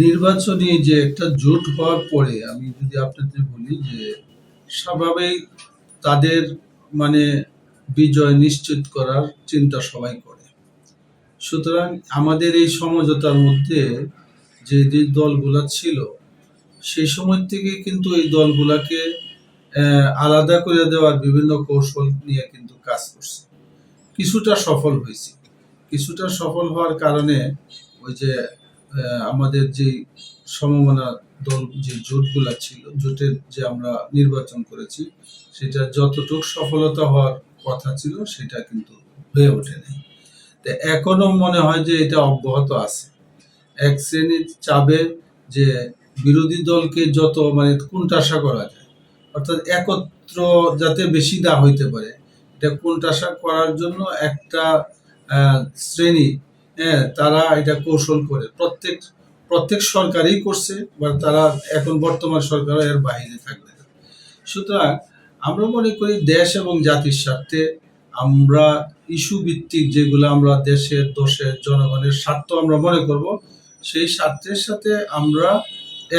নির্বাচনী যে একটা জোট হওয়ার পরে আমি যদি আপনাদের বলি যে স্বাভাবিক তাদের মানে বিজয় নিশ্চিত করার চিন্তা সবাই করে। সুতরাং আমাদের এই সমঝোতার মধ্যে যে দলগুলা ছিল সেই সময় থেকে কিন্তু এই দলগুলাকে আলাদা করে দেওয়ার বিভিন্ন কৌশল নিয়ে কিন্তু কাজ করছে। কিছুটা সফল হয়েছে। কিছুটা সফল হওয়ার কারণে ওই যে আমাদের যে সমমনা দল যে জোটগুলা ছিল, জোটের যে আমরা নির্বাচন করেছি সেটা যতটুকু সফলতা হওয়ার কথা ছিল সেটা কিন্তু হয়ে ওঠেনি। তো এখনো মনে হয় যে এটা অব্যাহত আছে। এক শ্রেণীর চাবে যে বিরোধী দলকে যত কোণঠাসা করা যায়, অর্থাৎ একত্র যাতে বেশি না হইতে পারে, এটা কোণঠাসা করার জন্য একটা শ্রেণী তারা এটা কৌশল করে প্রত্যেক সরকারই করছে বা তারা এখন বর্তমান সরকার এর বাইরে থাকবে না। সুতরাং আমরা মনে করি দেশ এবং জাতির স্বার্থে আমরা ইস্যু ভিত্তিক যেগুলো আমরা দেশের জনগণের স্বার্থ আমরা মনে করব, সেই স্বার্থের সাথে আমরা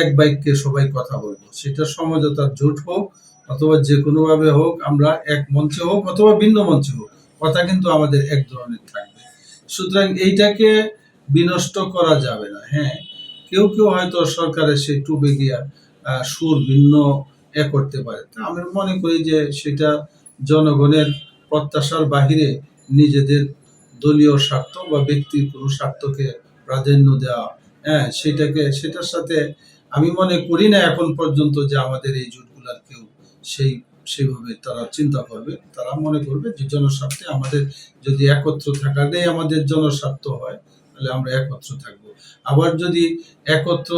এক বাক্যে সবাই কথা বলবো। সেটা সমঝোতার জোট হোক অথবা যে কোনো ভাবে হোক, আমরা এক মঞ্চে হোক অথবা ভিন্ন মঞ্চে হোক, কথা কিন্তু আমাদের এক ধরনের থাকবে। সুতরাং এইটাকে বিনষ্ট করা যাবে না। হ্যাঁ, কেউ হয়তো সরকারের সেই টুবে গিয়া সুর ভিন্ন করতে পারে। তা আমি মনে করি যে সেটা জনগণের প্রত্যাশার বাহিরে নিজেদের দলীয় স্বার্থ বা ব্যক্তির কোনো স্বার্থকে প্রাধান্য দেওয়া, সেটার সাথে আমি মনে করি না এখন পর্যন্ত যে আমাদের এই জোটগুলার কেউ সেইভাবে তারা চিন্তা করবে। তারা মনে করবে যে জনস্বার্থে আমাদের যদি একত্র থাকাটাই আমাদের জনস্বার্থ হয়, তাহলে আমরা একত্র থাকবো। আবার যদি একত্র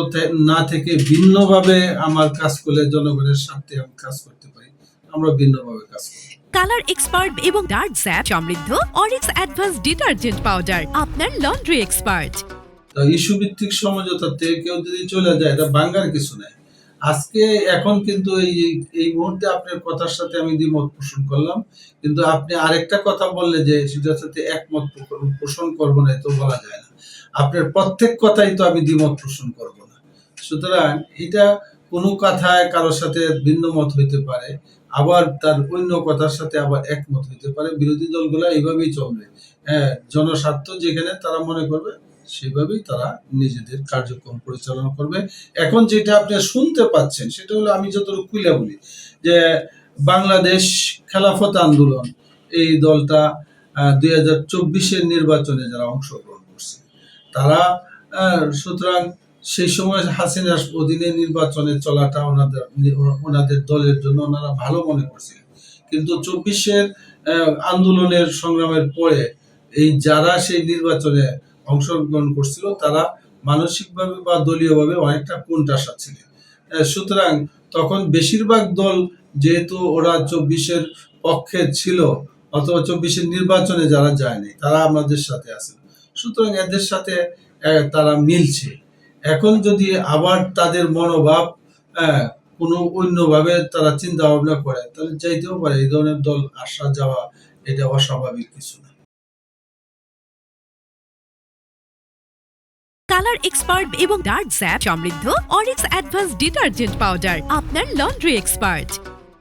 না থেকে ভিন্নভাবে আমার কাজ করলে জনগণের স্বার্থে আমি কাজ করতে পারি, আমরা ভিন্নভাবে কাজ করব। কালার এক্সপার্ট এবং ডার্ক স্যাপ সমৃদ্ধ অরিক্স অ্যাডভান্স ডিটারজেন্ট পাউডার আপনার লন্ড্রি এক্সপার্ট। ইস্যু ভিত্তিক সমঝোতাতে কেউ যদি চলে যায়, এটা ভাঙার কিছু নাই। আজকে এখন কিন্তু এই মুহূর্তে আপনার কথার সাথে আমি দ্বিমত পোষণ করলাম, কিন্তু আপনি আরেকটা কথা বললে যে সেটার সাথে একমত পোষণ করবো না, তো বলা যায় না। আপনার প্রত্যেক কথাই তো আমি দ্বিমত পোষণ করব না। সুতরাং এটা কোনো কথায় কারোর সাথে ভিন্ন মত হইতে পারে, আবার তার অন্য কথার সাথে আবার একমত হইতে পারে। বিরোধী দলগুলা এইভাবেই চলবে। জনস্বার্থ যেখানে তারা মনে করবে সেভাবেই তারা নিজেদের কার্যক্রম পরিচালনা করবে। এখন যেটা আপনি শুনতে পাচ্ছেন সেটা হলো, আমি যতটুকু খুলে বলি যে বাংলাদেশ খেলাফত আন্দোলন এই দলটা 2024-এর নির্বাচনে যারা অংশগ্রহণ করছে তারা, সুতরাং সেই সময় হাসিনার অধীনে নির্বাচনে চলাটা ওনাদের দলের জন্য ওনারা ভালো মনে করছিলেন। কিন্তু 24-এর আন্দোলনের সংগ্রামের পরে এই যারা সেই নির্বাচনে অংশগ্রহণ করছিল তারা মানসিকভাবে বা দলীয়ভাবে অনেকটা কোণঠাসা ছিলেন। সুতরাং তখন বেশিরভাগ দল, যেহেতু ওরা 24-এর পক্ষে ছিল অথবা 24-এর নির্বাচনে যারা যায়নি তারা আমাদের সাথে আছে, সুতরাং এদের সাথে তারা মিলছে। এখন যদি আবার তাদের মনোভাব কোনো অন্যভাবে তারা চিন্তা ভাবনা করে, তাহলে চাইতেও পারে। এই ধরনের দল আসা যাওয়া এটা অস্বাভাবিক কিছু না। কালার এক্সপার্ট এবং ডার্ক স্যাপ সমৃদ্ধ অরিক্স অ্যাডভান্স ডিটারজেন্ট পাউডার আপনার লন্ড্রি এক্সপার্ট।